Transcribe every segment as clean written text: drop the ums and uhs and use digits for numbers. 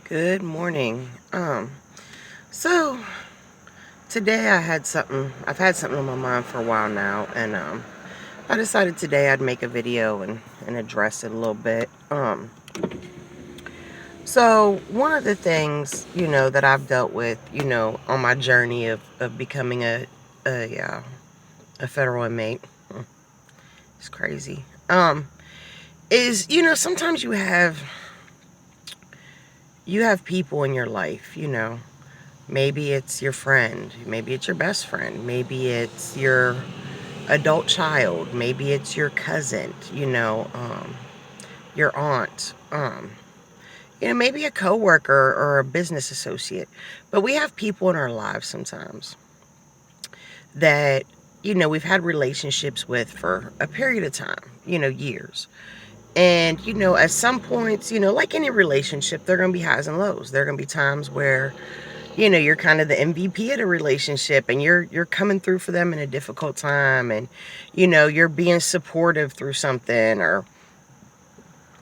Good morning. So today I've had something on my mind for a while now, and I decided today I'd make a video and address it a little bit. So one of the things, that I've dealt with, on my journey of becoming a federal inmate, it's crazy, is, sometimes you have people in your life, maybe it's your friend, maybe it's your best friend, maybe it's your adult child, maybe it's your cousin, your aunt, maybe a coworker or a business associate. But we have people in our lives sometimes that, we've had relationships with for a period of time, years. And, at some points, like any relationship, there are going to be highs and lows. There are going to be times where you're kind of the MVP of the relationship, and you're coming through for them in a difficult time, and you're being supportive through something, or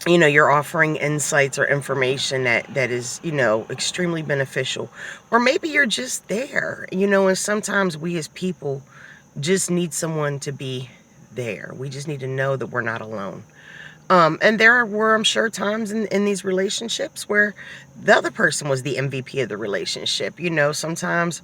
you're offering insights or information that is extremely beneficial, or maybe you're just there, and sometimes we as people just need someone to be there. We just need to know that we're not alone. And there were, I'm sure, times in these relationships where the other person was the MVP of the relationship. Sometimes,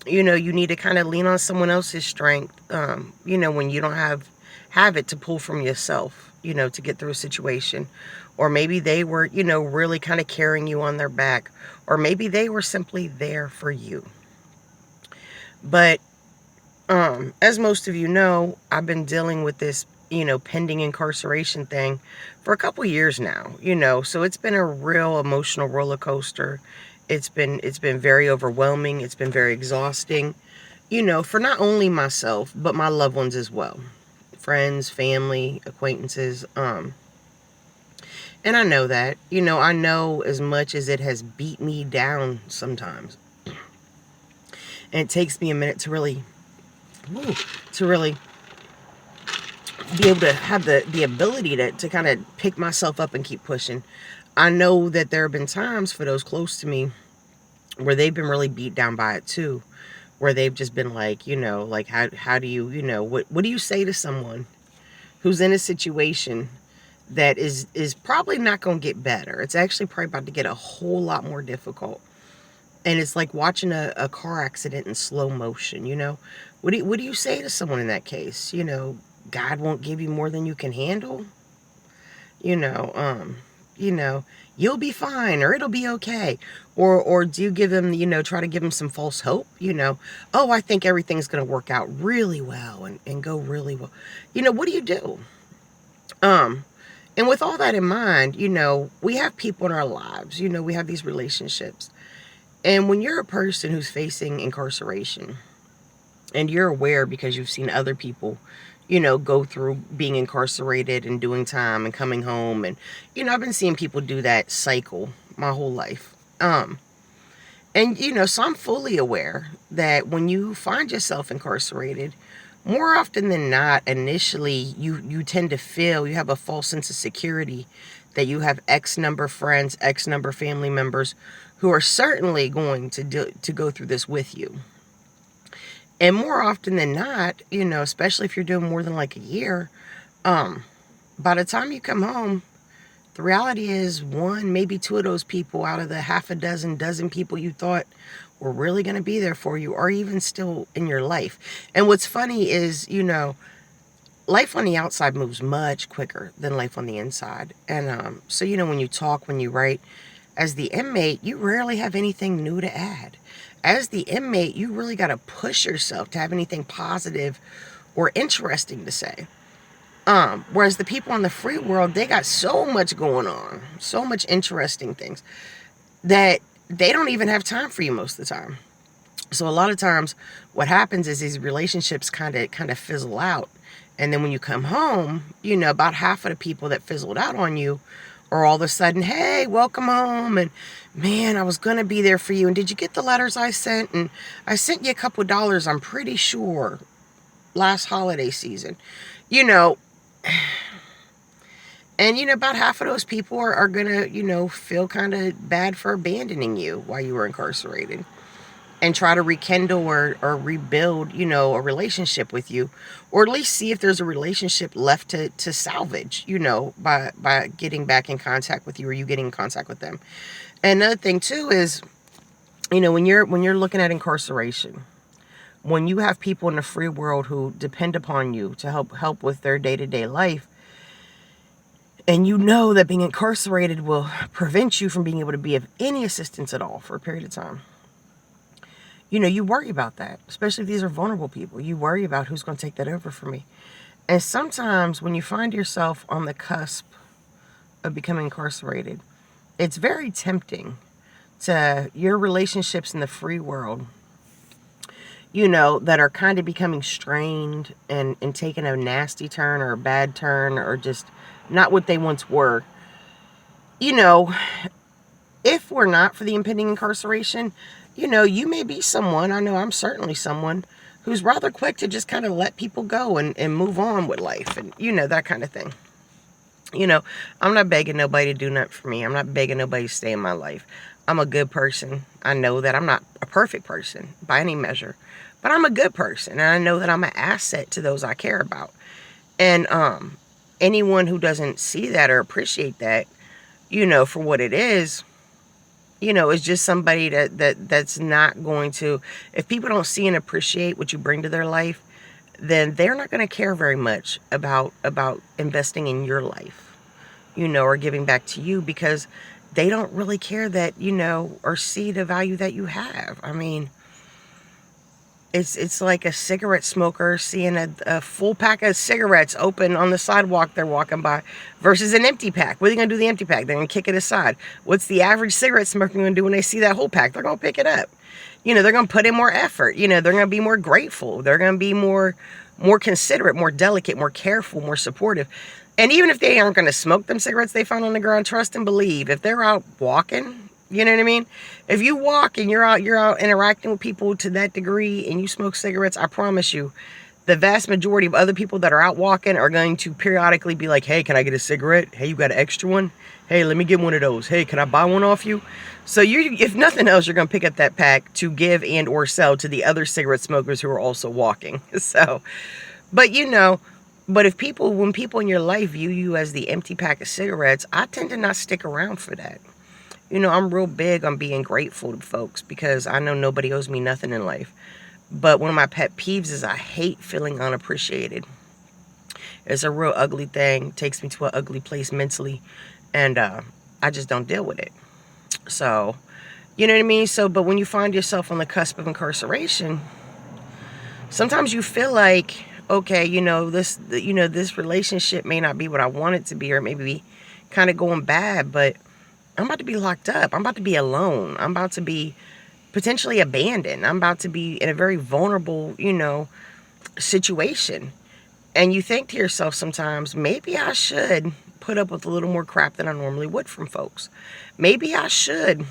you need to kind of lean on someone else's strength, when you don't have it to pull from yourself, to get through a situation. Or maybe they were, really kind of carrying you on their back. Or maybe they were simply there for you. But as most of you know, I've been dealing with this, pending incarceration thing for a couple years now, so it's been a real emotional roller coaster. It's been very overwhelming. It's been very exhausting, for not only myself, but my loved ones as well. Friends, family, acquaintances. And I know that, I know as much as it has beat me down sometimes. And it takes me a minute to really, to really be able to have the ability to kind of pick myself up and keep pushing. I know that there have been times for those close to me where they've been really beat down by it too, where they've just been like, like how do you, what do you say to someone who's in a situation that is probably not going to get better? It's actually probably about to get a whole lot more difficult. And it's like watching a car accident in slow motion, what do you say to someone in that case? God won't give you more than you can handle. You know, um, you know, you'll be fine, or it'll be okay. Or do you give them, try to give them some false hope, oh, I think everything's going to work out really well and go really well. What do you do? Um, and with all that in mind, we have people in our lives, we have these relationships. And when you're a person who's facing incarceration, and you're aware because you've seen other people, go through being incarcerated and doing time and coming home. And, I've been seeing people do that cycle my whole life. And, so I'm fully aware that when you find yourself incarcerated, more often than not, initially, you tend to feel you have a false sense of security, that you have X number of friends, X number of family members who are certainly going to go through this with you. And more often than not, especially if you're doing more than like a year, by the time you come home, the reality is one, maybe two of those people out of the half a dozen people you thought were really going to be there for you are even still in your life. And what's funny is, life on the outside moves much quicker than life on the inside. And so, when you talk, when you write, as the inmate, you rarely have anything new to add. As the inmate, you really got to push yourself to have anything positive or interesting to say. Whereas the people in the free world, they got so much going on, so much interesting things, that they don't even have time for you most of the time. So a lot of times what happens is these relationships kind of fizzle out. And then when you come home, about half of the people that fizzled out on you are all of a sudden, hey, welcome home. And man, I was going to be there for you. And did you get the letters I sent? And I sent you a couple of dollars, I'm pretty sure, last holiday season. You know, And, about half of those people are going to, feel kind of bad for abandoning you while you were incarcerated and try to rekindle or rebuild, a relationship with you, or at least see if there's a relationship left to salvage, by getting back in contact with you or you getting in contact with them. And another thing too is, when you're looking at incarceration, when you have people in the free world who depend upon you to help with their day-to-day life, and you know that being incarcerated will prevent you from being able to be of any assistance at all for a period of time, you worry about that, especially if these are vulnerable people. You worry about who's going to take that over for me. And sometimes when you find yourself on the cusp of becoming incarcerated, it's very tempting to your relationships in the free world, that are kind of becoming strained and taking a nasty turn or a bad turn or just not what they once were. You know, if we're not for the impending incarceration, you may be someone, I know I'm certainly someone, who's rather quick to just kind of let people go and move on with life and, that kind of thing. I'm not begging nobody to do nothing for me. I'm not begging nobody to stay in my life. I'm a good person. I know that I'm not a perfect person by any measure, but I'm a good person. And I know that I'm an asset to those I care about. And anyone who doesn't see that or appreciate that, for what it is just somebody that's not going to, if people don't see and appreciate what you bring to their life, then they're not going to care very much about investing in your life, or giving back to you, because they don't really care that, or see the value that you have. I mean, it's like a cigarette smoker seeing a full pack of cigarettes open on the sidewalk they're walking by versus an empty pack. What are they going to do with the empty pack? They're going to kick it aside. What's the average cigarette smoker going to do when they see that whole pack? They're going to pick it up. They're going to put in more effort. They're going to be more grateful. They're going to be more considerate, more delicate, more careful, more supportive. And even if they aren't going to smoke them cigarettes they found on the ground, trust and believe, if they're out walking, you know what I mean? If you walk and you're out interacting with people to that degree and you smoke cigarettes, I promise you, the vast majority of other people that are out walking are going to periodically be like, hey, can I get a cigarette? Hey, you got an extra one? Hey, let me get one of those. Hey, can I buy one off you? So if nothing else, you're going to pick up that pack to give and or sell to the other cigarette smokers who are also walking. So, but when people in your life view you as the empty pack of cigarettes, I tend to not stick around for that. I'm real big on being grateful to folks because I know nobody owes me nothing in life. But one of my pet peeves is I hate feeling unappreciated. It's a real ugly thing. It takes me to an ugly place mentally. And I just don't deal with it. So, you know what I mean? So, but when you find yourself on the cusp of incarceration, sometimes you feel like, okay, this relationship may not be what I want it to be, or maybe kind of going bad, but I'm about to be locked up. I'm about to be alone. I'm about to be potentially abandoned. I'm about to be in a very vulnerable, situation. And you think to yourself sometimes, maybe I should put up with a little more crap than I normally would from folks. Maybe I should,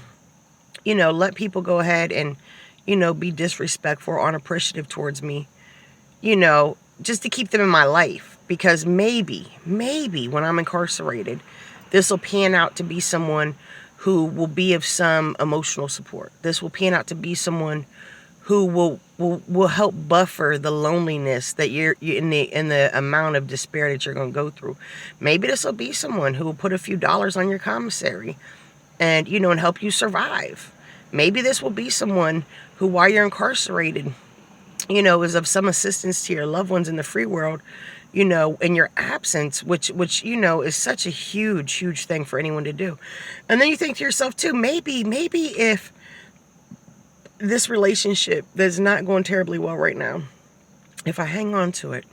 let people go ahead and, be disrespectful or unappreciative towards me, just to keep them in my life. Because maybe when I'm incarcerated, this will pan out to be someone who will be of some emotional support. This will pan out to be someone who will help buffer the loneliness that you're in the amount of despair that you're going to go through. Maybe this will be someone who will put a few dollars on your commissary and and help you survive. Maybe this will be someone who, while you're incarcerated, is of some assistance to your loved ones in the free world, in your absence, which is such a huge thing for anyone to do. And then you think to yourself too, maybe if this relationship that's not going terribly well right now, if I hang on to it,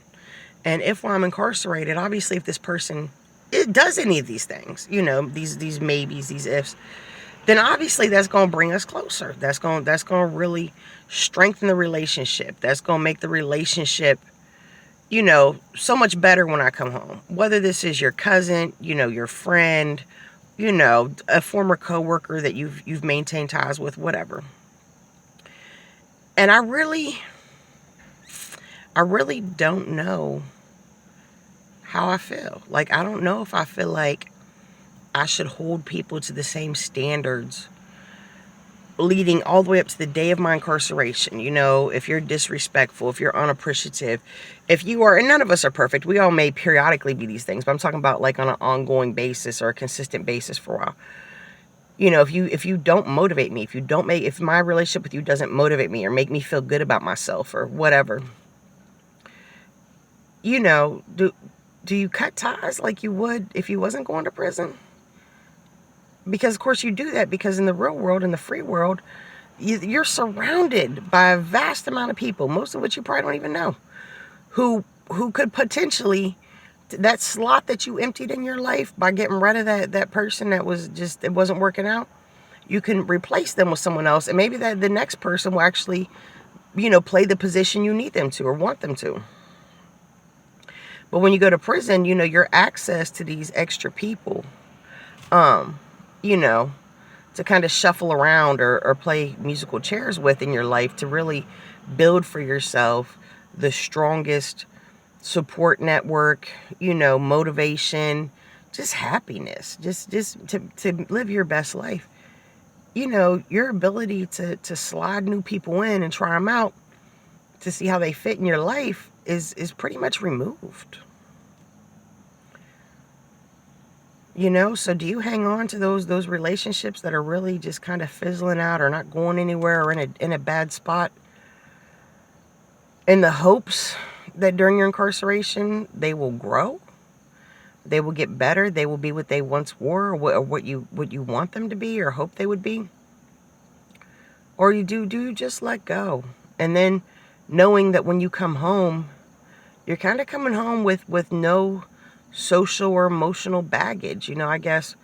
and if while I'm incarcerated, obviously if this person it does any of these things, these maybes, these ifs, then obviously that's going to bring us closer. That's going to really strengthen the relationship. That's going to make the relationship, so much better when I come home. Whether this is your cousin, your friend, a former coworker that you've maintained ties with, whatever. And I really don't know how I feel. Like, I don't know if I feel like I should hold people to the same standards leading all the way up to the day of my incarceration. You know, if you're disrespectful, if you're unappreciative, if you are, and none of us are perfect, we all may periodically be these things, but I'm talking about like on an ongoing basis or a consistent basis for a while. You know, if you don't motivate me, if my relationship with you doesn't motivate me or make me feel good about myself or whatever, you know, do you cut ties like you would if you wasn't going to prison? Because of course you do that, because in the real world, in the free world, you're surrounded by a vast amount of people, most of which you probably don't even know, who could potentially, that slot that you emptied in your life by getting rid of that person that was just, it wasn't working out, you can replace them with someone else, and maybe that the next person will actually, you know, play the position you need them to or want them to. But when you go to prison, you know, your access to these extra people, you know, to kind of shuffle around or play musical chairs with in your life to really build for yourself the strongest support network, you know, motivation, just happiness, just to live your best life. You know, your ability to slide new people in and try them out to see how they fit in your life is pretty much removed. You know, so do you hang on to those relationships that are really just kind of fizzling out or not going anywhere or in a bad spot in the hopes that during your incarceration they will grow, they will get better, they will be what they once were, or what you want them to be or hope they would be? Or do you just let go? And then knowing that when you come home, you're kind of coming home with no social or emotional baggage, you know, I guess.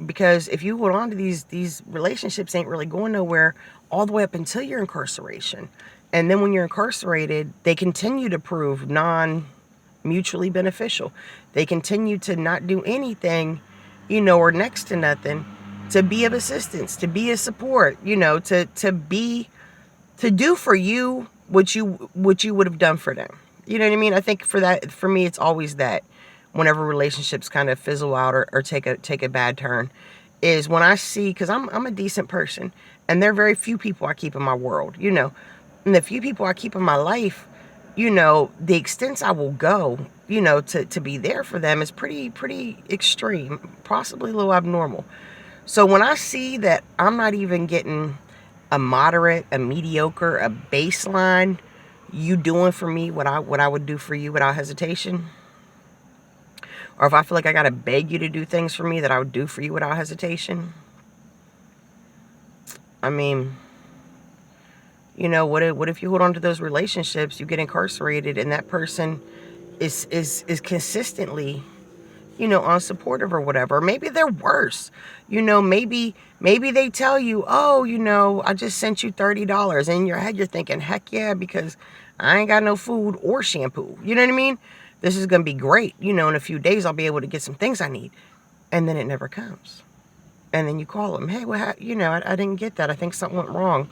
Because if you hold on to these relationships ain't really going nowhere all the way up until your incarceration. And then when you're incarcerated, they continue to prove non-mutually beneficial. They continue to not do anything, you know, or next to nothing to be of assistance, to be a support, you know, to do for you what you would have done for them. You know what I mean? I think for me, it's always that whenever relationships kind of fizzle out or take a bad turn, is when I see, because I'm a decent person, and there are very few people I keep in my world, you know, and the few people I keep in my life, you know, the extents I will go, you know, to be there for them is pretty extreme, possibly a little abnormal. So when I see that I'm not even getting a moderate, a mediocre, a baseline, you doing for me what I would do for you without hesitation, or if I feel like I gotta beg you to do things for me that I would do for you without hesitation, I mean, you know, what if you hold on to those relationships, you get incarcerated, and that person is consistently, you know, unsupportive or whatever. Maybe they're worse. You know, maybe they tell you, oh, you know, I just sent you $30. And in your head, you're thinking, heck yeah, because I ain't got no food or shampoo. You know what I mean? This is going to be great. You know, in a few days, I'll be able to get some things I need. And then it never comes. And then you call them, hey, well, you know, I didn't get that. I think something went wrong.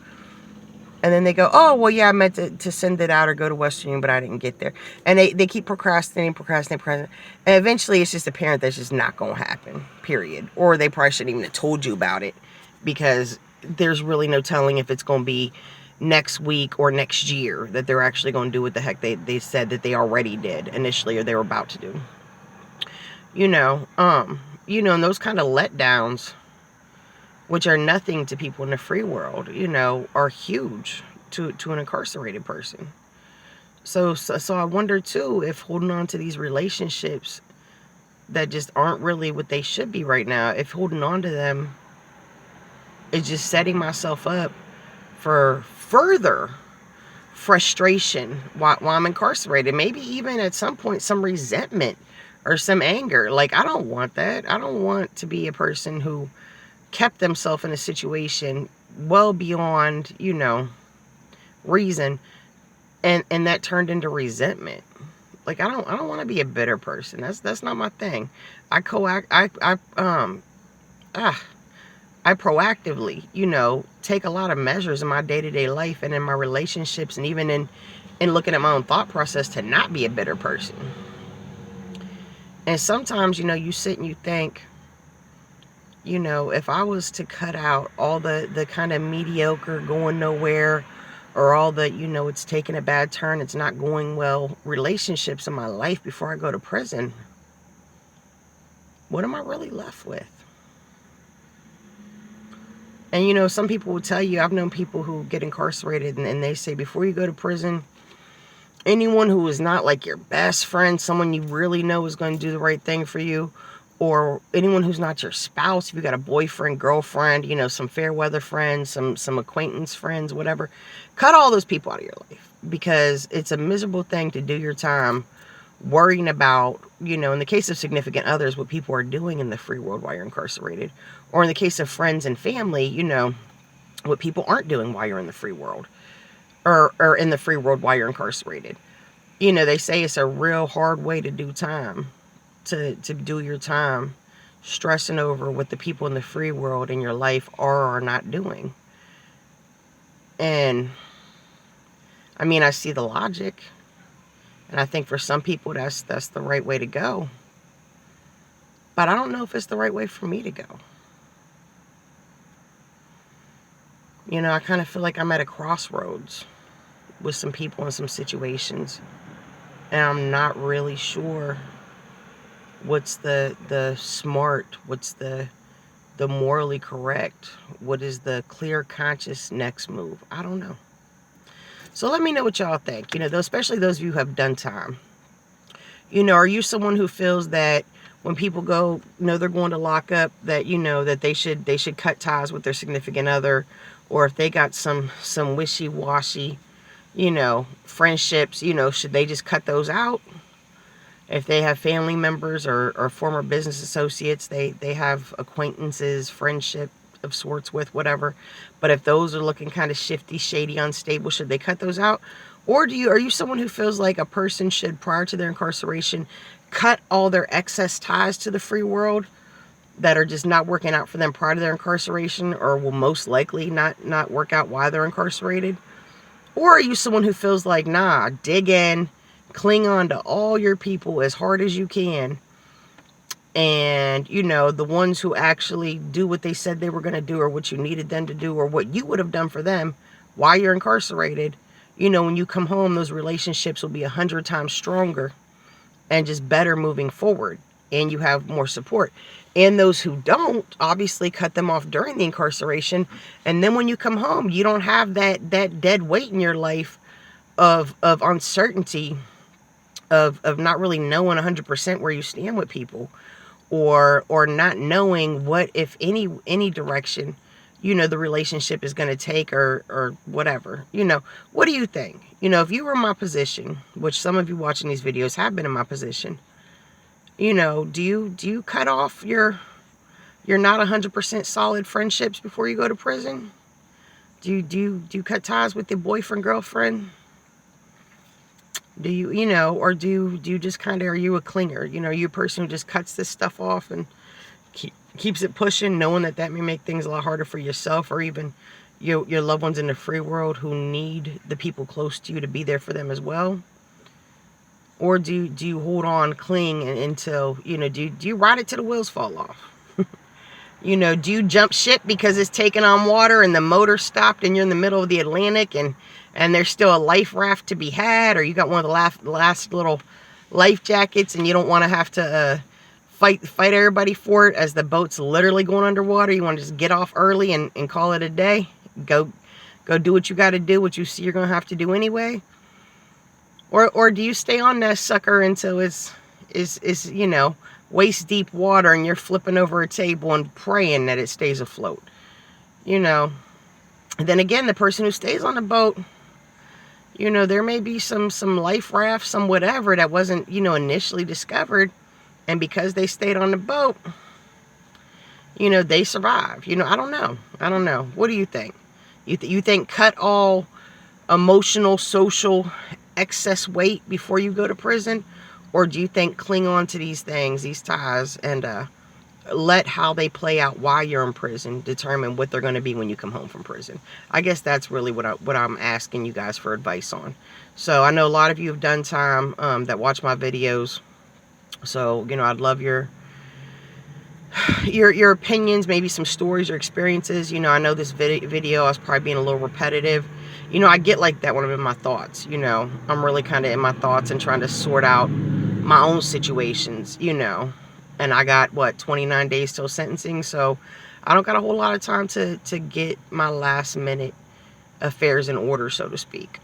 And then they go, oh, well, yeah, I meant to send it out or go to Western Union, but I didn't get there. And they keep procrastinating. And eventually it's just apparent that's just not going to happen, period. Or they probably shouldn't even have told you about it, because there's really no telling if it's going to be next week or next year that they're actually going to do what the heck they said that they already did initially or they were about to do. You know, and those kind of letdowns, which are nothing to people in the free world, you know, are huge to an incarcerated person. So I wonder too if holding on to these relationships that just aren't really what they should be right now, if holding on to them is just setting myself up for further frustration while I'm incarcerated. Maybe even at some point some resentment or some anger. Like, I don't want that. I don't want to be a person who kept themselves in a situation well beyond, you know, reason, and that turned into resentment. Like, I don't want to be a bitter person. That's not my thing. I proactively, you know, take a lot of measures in my day-to-day life and in my relationships, and even in looking at my own thought process to not be a bitter person. And sometimes, you know, you sit and you think, you know, if I was to cut out all the kind of mediocre, going nowhere, or all the, you know, it's taking a bad turn, it's not going well, relationships in my life before I go to prison, what am I really left with? And, you know, some people will tell you, I've known people who get incarcerated and they say, before you go to prison, anyone who is not like your best friend, someone you really know is going to do the right thing for you, or anyone who's not your spouse, if you got a boyfriend, girlfriend, you know, some fair weather friends, some acquaintance friends, whatever, cut all those people out of your life, because it's a miserable thing to do your time worrying about, you know, in the case of significant others, what people are doing in the free world while you're incarcerated, or in the case of friends and family, you know, what people aren't doing while you're in the free world, or in the free world while you're incarcerated. You know, they say it's a real hard way to do time, to do your time stressing over what the people in the free world in your life are or not doing. And I mean, I see the logic, and I think for some people that's the right way to go. But I don't know if it's the right way for me to go. You know, I kind of feel like I'm at a crossroads with some people in some situations, and I'm not really sure what's the smart, what's the morally correct, what is the clear conscious next move. I don't know. So let me know what y'all think. You know, especially those of you who have done time. You know, are you someone who feels that when people go, you know, they're going to lock up, that, you know, that they should cut ties with their significant other, or if they got some wishy-washy, you know, friendships, you know, should they just cut those out? If they have family members or former business associates, they have acquaintances, friendship of sorts with, whatever. But if those are looking kind of shifty, shady, unstable, should they cut those out? Or are you someone who feels like a person should, prior to their incarceration, cut all their excess ties to the free world that are just not working out for them prior to their incarceration, or will most likely not work out while they're incarcerated? Or are you someone who feels like, nah, dig in, cling on to all your people as hard as you can, and, you know, the ones who actually do what they said they were going to do, or what you needed them to do, or what you would have done for them while you're incarcerated, you know, when you come home, those relationships will be 100 times stronger and just better moving forward, and you have more support. And those who don't, obviously cut them off during the incarceration, and then when you come home, you don't have that dead weight in your life of uncertainty, of not really knowing 100% where you stand with people, or not knowing what, if any direction, you know, the relationship is going to take, or whatever. You know, what do you think? You know, if you were in my position, which some of you watching these videos have been in my position, you know, do you cut off your not 100% solid friendships before you go to prison? Do you cut ties with your boyfriend, girlfriend? Do you, you know, or do you just kind of, are you a clinger? You know, are you a person who just cuts this stuff off and keeps it pushing, knowing that may make things a lot harder for yourself, or even your loved ones in the free world who need the people close to you to be there for them as well? Or do you hold on, cling until, you know, do you ride it till the wheels fall off? You know, do you jump ship because it's taking on water and the motor stopped and you're in the middle of the Atlantic, and there's still a life raft to be had, or you got one of the last little life jackets and you don't want to have to fight everybody for it as the boat's literally going underwater? You want to just get off early and call it a day? Go do what you got to do, what you see you're going to have to do anyway? Or do you stay on that sucker until it's you know, waist deep water and you're flipping over a table and praying that it stays afloat? You know, and then again, the person who stays on the boat, you know, there may be some life raft, some whatever that wasn't, you know, initially discovered, and because they stayed on the boat, you know, they survive. You know, I don't know. What do you think? You think cut all emotional, social excess weight before you go to prison? Or do you think cling on to these things, these ties, and let how they play out while you're in prison determine what they're going to be when you come home from prison? I guess that's really what I'm asking you guys for advice on. So I know a lot of you have done time that watch my videos, So, you know, I'd love your opinions, maybe some stories or experiences. You know, I know this video, I was probably being a little repetitive. You know, I get like that when I'm in my thoughts. You know, I'm really kind of in my thoughts and trying to sort out my own situations, you know. And I got, what, 29 days till sentencing, so I don't got a whole lot of time to get my last minute affairs in order, so to speak.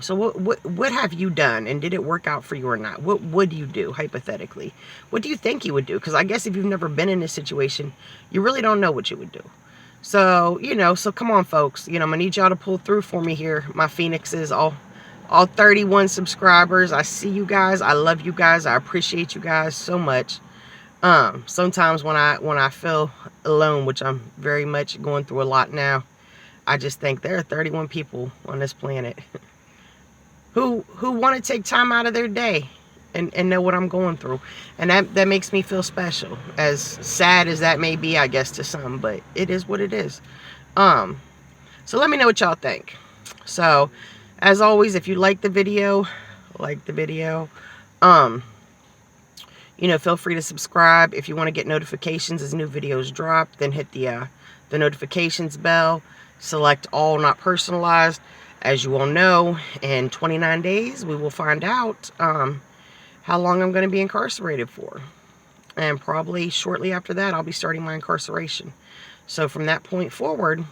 So what have you done, and did it work out for you or not? What would you do, hypothetically? What do you think you would do? Because I guess if you've never been in this situation, you really don't know what you would do. So, you know, so come on, folks. You know, I'm going to need y'all to pull through for me here. My Phoenixes, all 31 subscribers. I see you guys. I love you guys. I appreciate you guys so much. Sometimes when I feel alone, which I'm very much going through a lot now, I just think there are 31 people on this planet who want to take time out of their day and know what I'm going through. And that makes me feel special. As sad as that may be, I guess, to some, but it is what it is. So let me know what y'all think. So, as always, if you like the video, you know, feel free to subscribe. If you want to get notifications as new videos drop, then hit the notifications bell. Select all not personalized. As you all know, in 29 days, we will find out how long I'm going to be incarcerated for. And probably shortly after that, I'll be starting my incarceration. So from that point forward,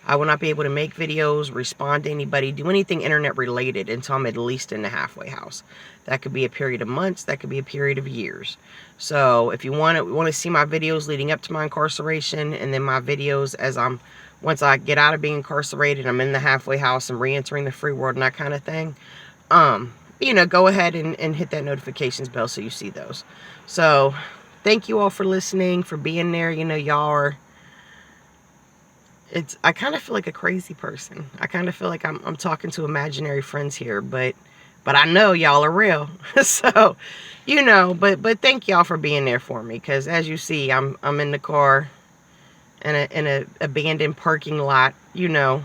I will not be able to make videos, respond to anybody, do anything internet related until I'm at least in the halfway house. That could be a period of months, that could be a period of years. So if you want to see my videos leading up to my incarceration, and then my videos as once I get out of being incarcerated, I'm in the halfway house and re-entering the free world and that kind of thing, you know, go ahead and hit that notifications bell so you see those. So thank you all for listening, for being there. You know, y'all are, I kind of feel like a crazy person. I kind of feel like I'm talking to imaginary friends here, but I know y'all are real. So, you know, but thank y'all for being there for me, because as you see, I'm in the car in a abandoned parking lot, you know,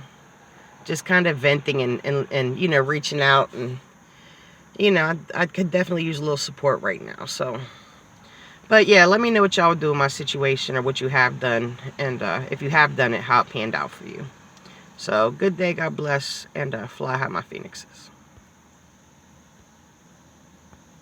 just kind of venting and you know, reaching out, and you know, I could definitely use a little support right now. So, but yeah, let me know what y'all do in my situation, or what you have done, and if you have done it, how it panned out for you. So, good day, God bless, and fly high, my Phoenixes.